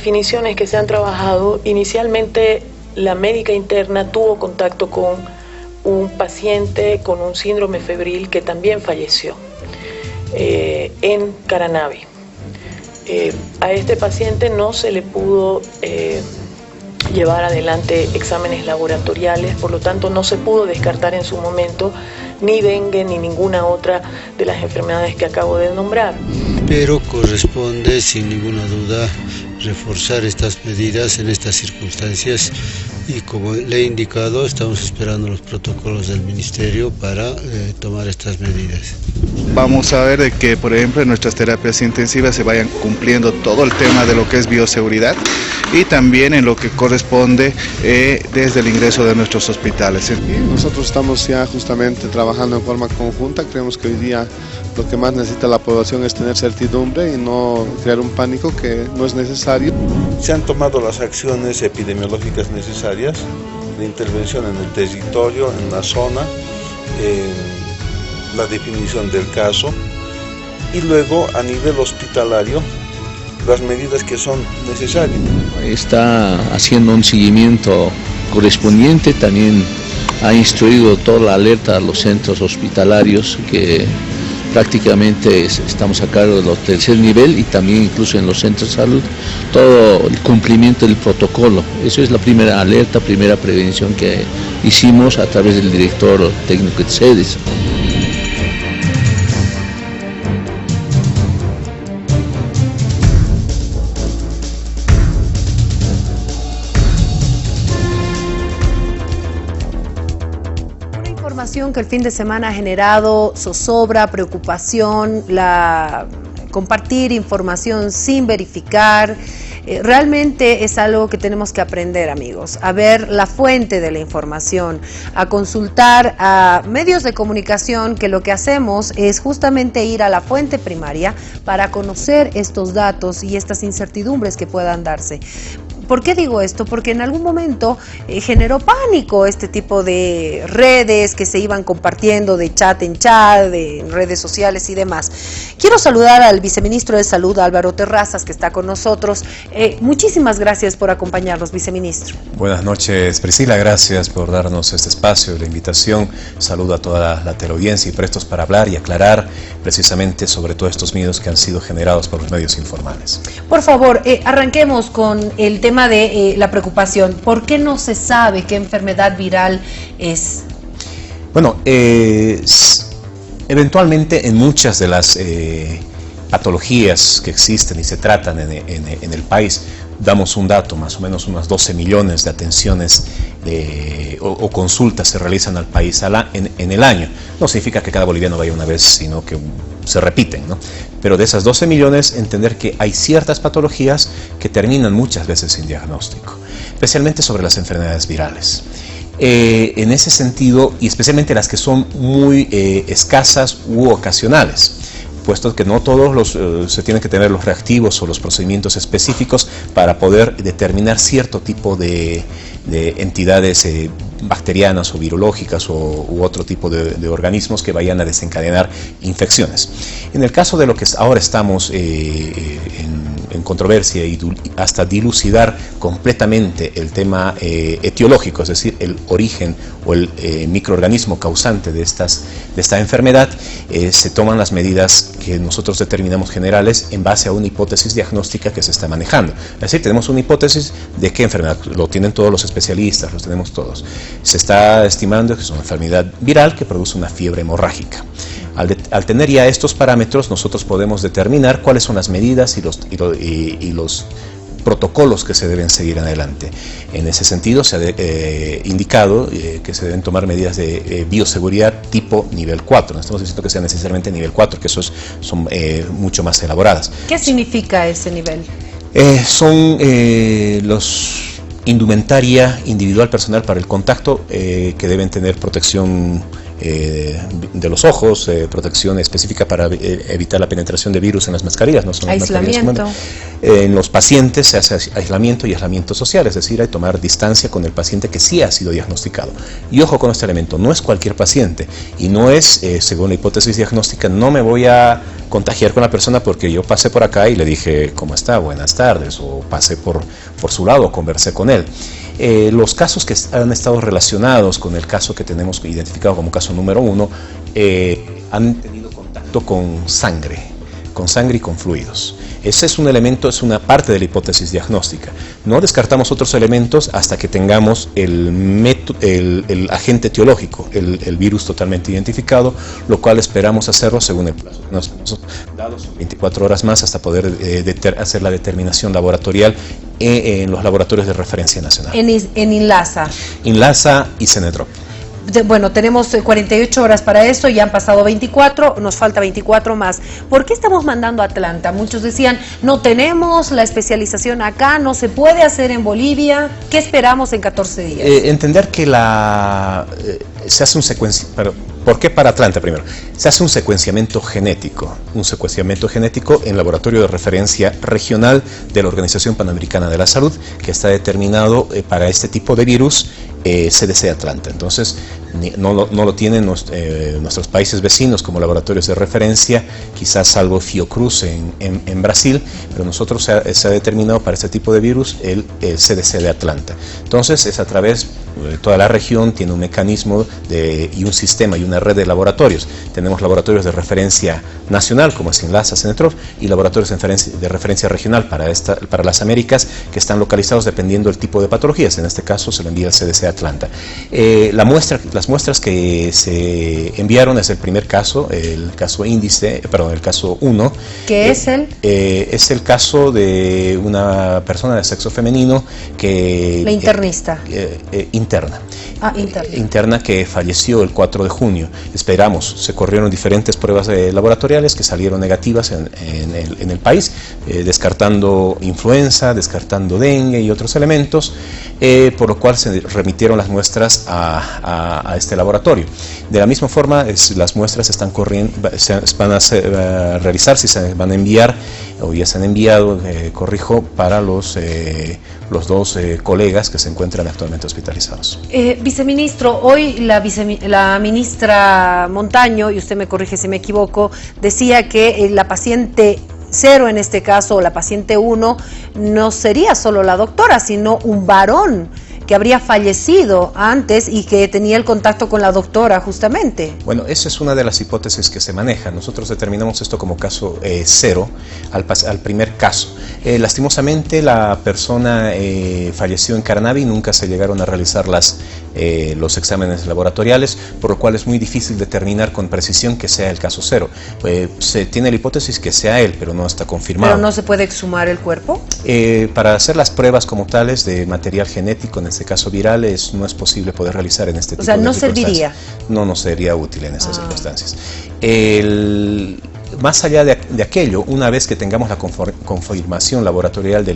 definiciones que se han trabajado, inicialmente la médica interna tuvo contacto con un paciente con un síndrome febril que también falleció en Caranavi. A este paciente no se le pudo llevar adelante exámenes laboratoriales, por lo tanto no se pudo descartar en su momento ni dengue ni ninguna otra de las enfermedades que acabo de nombrar. Pero corresponde sin ninguna duda reforzar estas medidas en estas circunstancias y, como le he indicado, estamos esperando los protocolos del Ministerio para tomar estas medidas. Vamos a ver de que, por ejemplo, en nuestras terapias intensivas se vayan cumpliendo todo el tema de lo que es bioseguridad y también en lo que corresponde desde el ingreso de nuestros hospitales. Nosotros estamos ya justamente trabajando en forma conjunta. Creemos que hoy día lo que más necesita la población es tener certidumbre y no crear un pánico que no es necesario. Se han tomado las acciones epidemiológicas necesarias, la intervención en el territorio, en la zona, la definición del caso y luego a nivel hospitalario las medidas que son necesarias. Está haciendo un seguimiento correspondiente, también ha instruido toda la alerta a los centros hospitalarios que prácticamente estamos a cargo del tercer nivel y también incluso en los centros de salud, todo el cumplimiento del protocolo. Eso es la primera alerta, primera prevención que hicimos a través del director técnico de sedes. Que el fin de semana ha generado zozobra, preocupación, compartir información sin verificar. Realmente es algo que tenemos que aprender, amigos, a ver la fuente de la información, a consultar a medios de comunicación, que lo que hacemos es justamente ir a la fuente primaria para conocer estos datos y estas incertidumbres que puedan darse. ¿Por qué digo esto? Porque en algún momento generó pánico este tipo de redes que se iban compartiendo de chat en chat, de redes sociales y demás. Quiero saludar al viceministro de Salud, Álvaro Terrazas, que está con nosotros. Muchísimas gracias por acompañarnos, viceministro. Buenas noches, Priscila. Gracias por darnos este espacio, la invitación. Saludo a toda la teleaudiencia y prestos para hablar y aclarar precisamente sobre todos estos miedos que han sido generados por los medios informales. Por favor, arranquemos con el tema de la preocupación. ¿Por qué no se sabe qué enfermedad viral es? Bueno, eventualmente en muchas de las patologías que existen y se tratan en el país, damos un dato, más o menos unas 12 millones de atenciones o consultas se realizan al país en el año. No significa que cada boliviano vaya una vez, sino que se repiten, ¿no? Pero de esas 12 millones, entender que hay ciertas patologías que terminan muchas veces sin diagnóstico, especialmente sobre las enfermedades virales. En ese sentido, y especialmente las que son muy escasas u ocasionales, puesto que no todos se tienen que tener los reactivos o los procedimientos específicos para poder determinar cierto tipo de entidades bacterianas o virológicas u otro tipo de organismos que vayan a desencadenar infecciones. En el caso de lo que ahora estamos en controversia y hasta dilucidar completamente el tema etiológico, es decir, el origen o el microorganismo causante de esta enfermedad, se toman las medidas que nosotros determinamos generales en base a una hipótesis diagnóstica que se está manejando. Es decir, tenemos una hipótesis de qué enfermedad, lo tienen todos los especialistas, los tenemos todos. Se está estimando que es una enfermedad viral que produce una fiebre hemorrágica. Al tener ya estos parámetros, nosotros podemos determinar cuáles son las medidas y los protocolos que se deben seguir adelante. En ese sentido, se ha indicado que se deben tomar medidas de bioseguridad tipo nivel 4. No estamos diciendo que sea necesariamente nivel 4, que son mucho más elaboradas. ¿Qué significa ese nivel? Son los indumentaria individual personal para el contacto que deben tener protección de los ojos, protección específica para evitar la penetración de virus en las mascarillas, no son las mascarillas. En los pacientes se hace aislamiento y aislamiento social, es decir, hay que tomar distancia con el paciente que sí ha sido diagnosticado. Y ojo con este elemento, no es cualquier paciente y no es, según la hipótesis diagnóstica, no me voy a contagiar con la persona porque yo pasé por acá y le dije ¿cómo está? Buenas tardes, o pasé por su lado, conversé con él. Los casos que han estado relacionados con el caso que tenemos identificado como caso número 1 han tenido contacto con sangre y con fluidos. Ese es un elemento, es una parte de la hipótesis diagnóstica. No descartamos otros elementos hasta que tengamos el agente etiológico, el virus totalmente identificado, lo cual esperamos hacerlo según el plazo que nos hemos dado, 24 horas más hasta poder hacer la determinación laboratorial en los laboratorios de referencia nacional. En INLASA. INLASA y CENEDROP. Bueno, tenemos 48 horas para eso, ya han pasado 24, nos falta 24 más. ¿Por qué estamos mandando a Atlanta? Muchos decían, no tenemos la especialización acá, no se puede hacer en Bolivia. ¿Qué esperamos en 14 días? Entender que se hace un secuenciamiento. ¿Por qué para Atlanta primero? Se hace un secuenciamiento genético en laboratorio de referencia regional de la Organización Panamericana de la Salud, que está determinado para este tipo de virus, CDC Atlanta. Entonces, no lo tienen nuestros países vecinos como laboratorios de referencia, quizás salvo Fiocruz en Brasil, pero nosotros se ha determinado para este tipo de virus el CDC de Atlanta. Entonces, es a través de toda la región, tiene un mecanismo y un sistema y una red de laboratorios. Tenemos laboratorios de referencia nacional, como es INLASA, CENEDROP, y laboratorios de referencia regional para las Américas, que están localizados dependiendo del tipo de patologías. En este caso, se le envía al CDC Atlanta. Las muestras que se enviaron es el primer caso, el caso 1. ¿Qué es él? Es el caso de una persona de sexo femenino que... La internista. Interna. Interna Que falleció el 4 de junio. Se corrieron diferentes pruebas laboratoriales que salieron negativas en el país, descartando influenza, descartando dengue y otros elementos, por lo cual se remitieron las muestras a este laboratorio. De la misma forma, las muestras van a revisar si se van a enviar, o ya se han enviado, para los dos colegas que se encuentran actualmente hospitalizados. Viceministro, hoy la ministra Montaño, y usted me corrige si me equivoco, decía que la paciente 0 en este caso, o la paciente 1, no sería solo la doctora, sino un varón que habría fallecido antes y que tenía el contacto con la doctora justamente. Bueno, esa es una de las hipótesis que se manejan. Nosotros determinamos esto como caso 0 al primer caso. Lastimosamente la persona falleció en Carnavi y nunca se llegaron a realizar los exámenes laboratoriales, por lo cual es muy difícil determinar con precisión que sea el caso 0. Se tiene la hipótesis que sea él, pero no está confirmado. ¿Pero no se puede exhumar el cuerpo? Para hacer las pruebas como tales de material genético, en este caso viral, no es posible poder realizar en este tipo de circunstancias. O sea, ¿no serviría? No sería útil en esas circunstancias. Más allá de aquello, una vez que tengamos la confirmación laboratorial de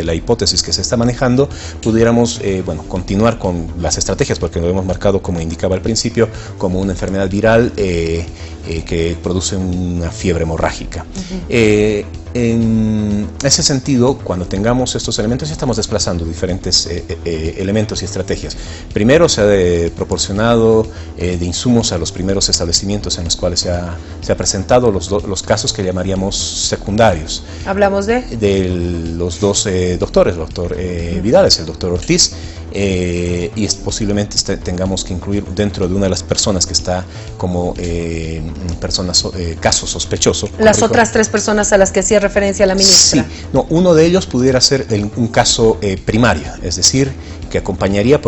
la hipótesis que se está manejando, pudiéramos continuar con las estrategias, porque lo hemos marcado, como indicaba al principio, como una enfermedad viral que produce una fiebre hemorrágica. En ese sentido, cuando tengamos estos elementos, ya estamos desplazando diferentes elementos y estrategias. Primero, se ha proporcionado de insumos a los primeros establecimientos en los cuales se ha presentado los casos que llamaríamos secundarios. ¿Hablamos de los dos doctores, el doctor Vidales, el doctor Ortiz, y posiblemente tengamos que incluir dentro de una de las personas que está como caso sospechoso. Las otras 3 personas a las que hacía referencia la ministra. Sí, uno de ellos pudiera ser un caso primario, es decir, que acompañaría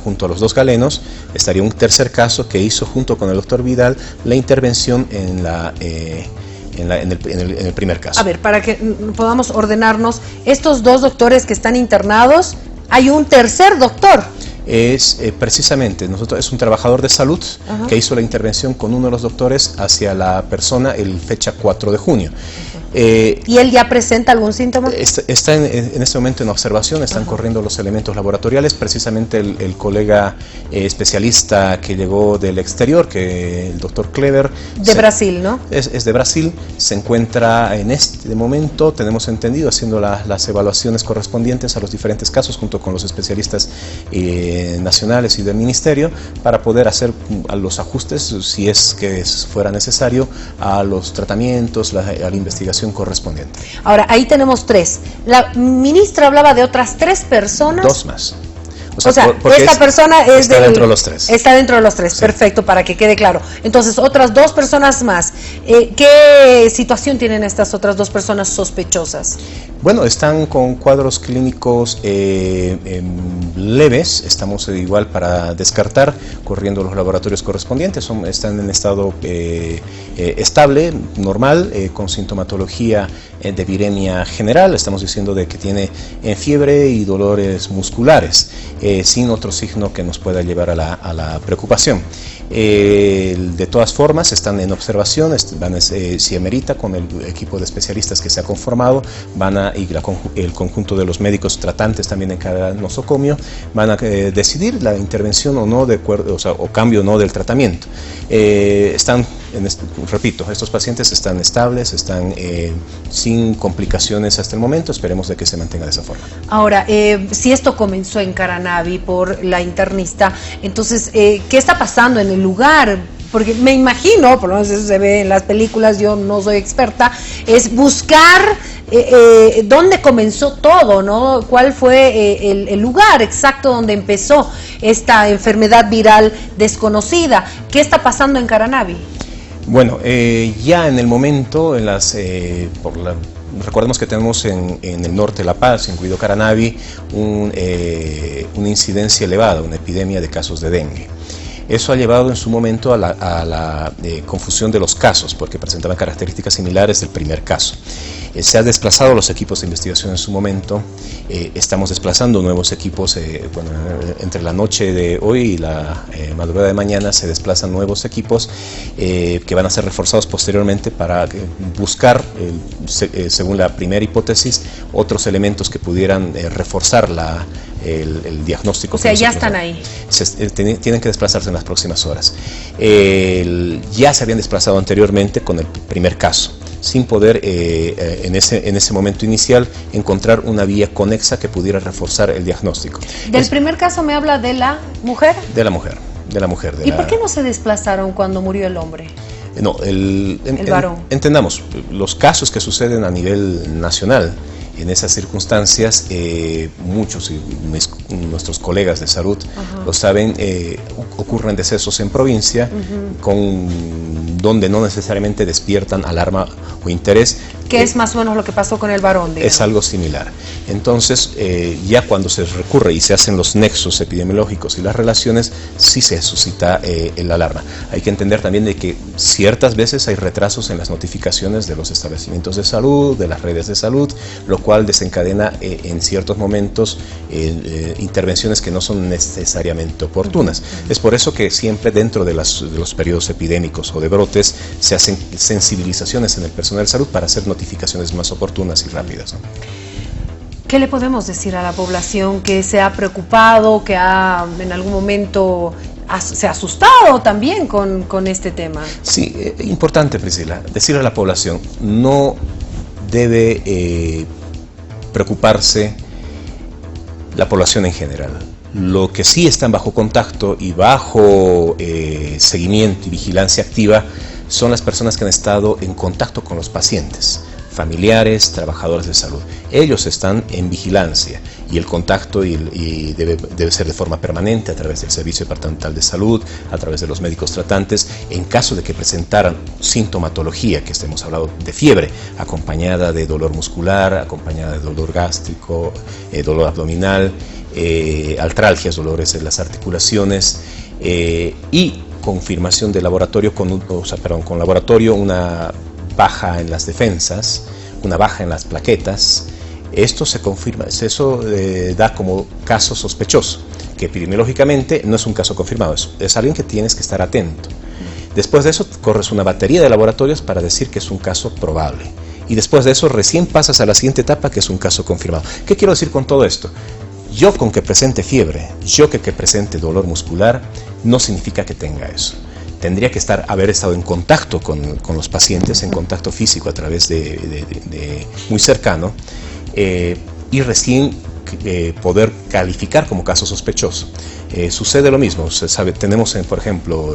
junto a los 2 galenos, estaría un tercer caso que hizo junto con el doctor Vidal la intervención en el primer caso. A ver, para que podamos ordenarnos, estos 2 doctores que están internados, hay un tercer doctor. Precisamente, es un trabajador de salud que hizo la intervención con uno de los doctores hacia la persona el fecha 4 de junio. ¿Y él ya presenta algún síntoma? Está en este momento en observación, están corriendo los elementos laboratoriales. Precisamente el colega especialista que llegó del exterior, que el doctor Clever. De Brasil, ¿no? Es de Brasil, se encuentra en este momento, tenemos entendido, haciendo las evaluaciones correspondientes a los diferentes casos junto con los especialistas nacionales y del Ministerio para poder hacer los ajustes, si es que fuera necesario, a los tratamientos, a la investigación correspondiente. Ahora, ahí tenemos 3. La ministra hablaba de otras 3 personas. 2 más. O sea, esta persona está dentro de los 3. Está dentro de los 3, sí. Perfecto, para que quede claro. Entonces, otras 2 personas más. ¿Qué situación tienen estas otras 2 personas sospechosas? Bueno, están con cuadros clínicos leves. Estamos igual para descartar, corriendo los laboratorios correspondientes. Están en estado estable, normal, con sintomatología de viremia general. Estamos diciendo de que tiene fiebre y dolores musculares, sin otro signo que nos pueda llevar a la preocupación. De todas formas, están en observación, si amerita, con el equipo de especialistas que se ha conformado, y el conjunto de los médicos tratantes también en cada nosocomio, van a decidir la intervención o no, o cambio o no del tratamiento. Repito, estos pacientes están estables, están sin complicaciones hasta el momento. Esperemos de que se mantenga de esa forma. Ahora, si esto comenzó en Caranavi por la internista, entonces, ¿qué está pasando en el lugar? Porque me imagino, por lo menos eso se ve en las películas, yo no soy experta, es buscar dónde comenzó todo, ¿no? ¿Cuál fue el lugar exacto donde empezó esta enfermedad viral desconocida? ¿Qué está pasando en Caranavi? Bueno, ya en el momento, recordemos que tenemos en el norte de La Paz, incluido Caranavi, una incidencia elevada, una epidemia de casos de dengue. Eso ha llevado en su momento a la confusión de los casos, porque presentaban características similares del primer caso. Se han desplazado los equipos de investigación en su momento. Estamos desplazando nuevos equipos. Entre la noche de hoy y la madrugada de mañana se desplazan nuevos equipos que van a ser reforzados posteriormente para buscar, según la primera hipótesis, otros elementos que pudieran reforzar el diagnóstico. O sea, ya están ahí. Tienen que desplazarse en las próximas horas. Ya se habían desplazado anteriormente con el primer caso, sin poder en ese momento inicial encontrar una vía conexa que pudiera reforzar el diagnóstico. ¿Del primer caso me habla de la mujer? De la mujer. ¿Y por qué no se desplazaron cuando murió el hombre? No, el varón. Entendamos, los casos que suceden a nivel nacional, en esas circunstancias, muchos nuestros colegas de salud lo saben, ocurren decesos en provincia, donde no necesariamente despiertan alarma o interés. ¿Qué es más o menos lo que pasó con el varón? Digamos. Es algo similar. Entonces, ya cuando se recurre y se hacen los nexos epidemiológicos y las relaciones, sí se suscita el alarma. Hay que entender también de que ciertas veces hay retrasos en las notificaciones de los establecimientos de salud, de las redes de salud, lo cual desencadena en ciertos momentos intervenciones que no son necesariamente oportunas. Es por eso que siempre dentro de los periodos epidémicos o de brotes se hacen sensibilizaciones en el personal de salud para hacer notificaciones más oportunas y rápidas, ¿no? ¿Qué le podemos decir a la población que se ha preocupado, que en algún momento se ha asustado también con este tema? Sí, importante, Priscila, decirle a la población, no debe preocuparse la población en general. Lo que sí están bajo contacto y bajo seguimiento y vigilancia activa son las personas que han estado en contacto con los pacientes, familiares, trabajadores de salud. Ellos están en vigilancia y el contacto debe ser de forma permanente a través del Servicio Departamental de Salud, a través de los médicos tratantes, en caso de que presentaran sintomatología, que hemos hablado de fiebre, acompañada de dolor muscular, acompañada de dolor gástrico, dolor abdominal, artralgias, dolores en las articulaciones y confirmación de laboratorio con laboratorio, una baja en las defensas, una baja en las plaquetas. Esto se confirma, eso da como caso sospechoso, que epidemiológicamente no es un caso confirmado, es alguien que tienes que estar atento. Después de eso corres una batería de laboratorios para decir que es un caso probable. y después de eso recién pasas a la siguiente etapa, que es un caso confirmado. ¿Qué quiero decir con todo esto? Yo con que presente fiebre, yo que presente dolor muscular, no significa que tenga eso. Tendría que haber estado en contacto con los pacientes, en contacto físico a través de muy cercano, y recién poder calificar como caso sospechoso. Sucede lo mismo, tenemos por ejemplo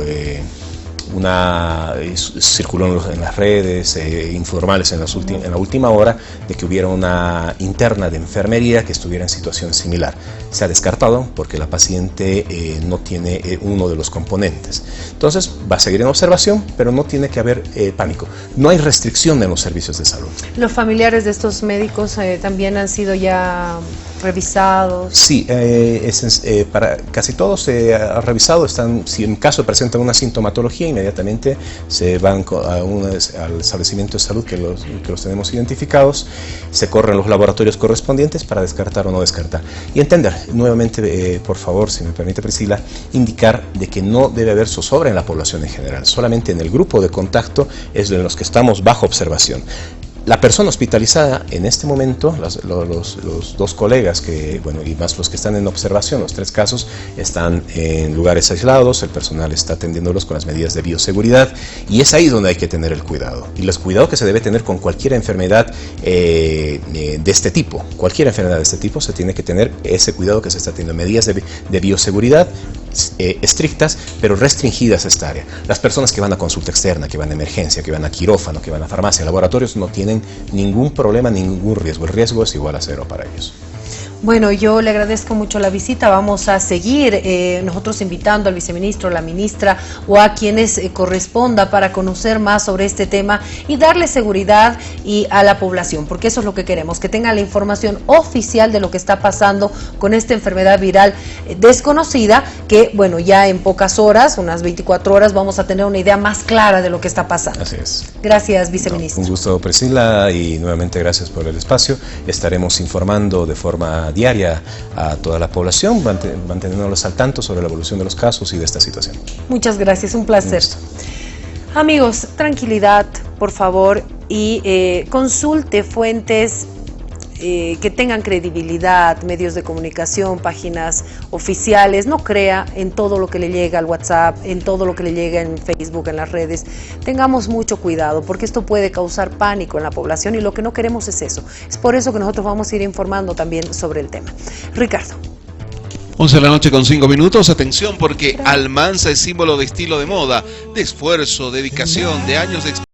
circuló en las redes informales en la última hora de que hubiera una interna de enfermería que estuviera en situación similar. Se ha descartado porque la paciente no tiene uno de los componentes. Entonces va a seguir en observación, pero no tiene que haber pánico. No hay restricción en los servicios de salud. ¿Los familiares de estos médicos también han sido ya revisados? Sí, para casi todos se ha revisado. Si en caso presentan una sintomatología, inmediatamente se van al establecimiento de salud que los tenemos identificados, se corren los laboratorios correspondientes para descartar o no descartar. Y entender, nuevamente, por favor, si me permite Priscila, indicar de que no debe haber zozobra en la población en general, solamente en el grupo de contacto es de los que estamos bajo observación. La persona hospitalizada en este momento, los dos colegas y más los que están en observación, los 3 casos, están en lugares aislados, el personal está atendiéndolos con las medidas de bioseguridad y es ahí donde hay que tener el cuidado. Y el cuidado que se debe tener con cualquier enfermedad de este tipo. Cualquier enfermedad de este tipo se tiene que tener ese cuidado que se está teniendo, medidas de bioseguridad estrictas, pero restringidas a esta área. Las personas que van a consulta externa, que van a emergencia, que van a quirófano, que van a farmacia, laboratorios, no tienen ningún problema, ningún riesgo. El riesgo es igual a 0 para ellos. Bueno, yo le agradezco mucho la visita. Vamos a seguir nosotros invitando al viceministro, la ministra o a quienes corresponda para conocer más sobre este tema y darle seguridad a la población, porque eso es lo que queremos, que tengan la información oficial de lo que está pasando con esta enfermedad viral desconocida, que bueno, ya en pocas horas, unas 24 horas, vamos a tener una idea más clara de lo que está pasando. Así es. Gracias, viceministro. Un gusto, Priscila, y nuevamente gracias por el espacio. Estaremos informando de forma diaria a toda la población, manteniéndolos al tanto sobre la evolución de los casos y de esta situación. Muchas gracias, un placer. Amigos, tranquilidad, por favor, y consulte fuentes que tengan credibilidad, medios de comunicación, páginas oficiales. No crea en todo lo que le llega al WhatsApp, en todo lo que le llega en Facebook, en las redes. Tengamos mucho cuidado porque esto puede causar pánico en la población y lo que no queremos es eso. Es por eso que nosotros vamos a ir informando también sobre el tema. Ricardo. 11 de la noche con 5 minutos. Atención porque Almanza es símbolo de estilo de moda, de esfuerzo, dedicación, de años de experiencia.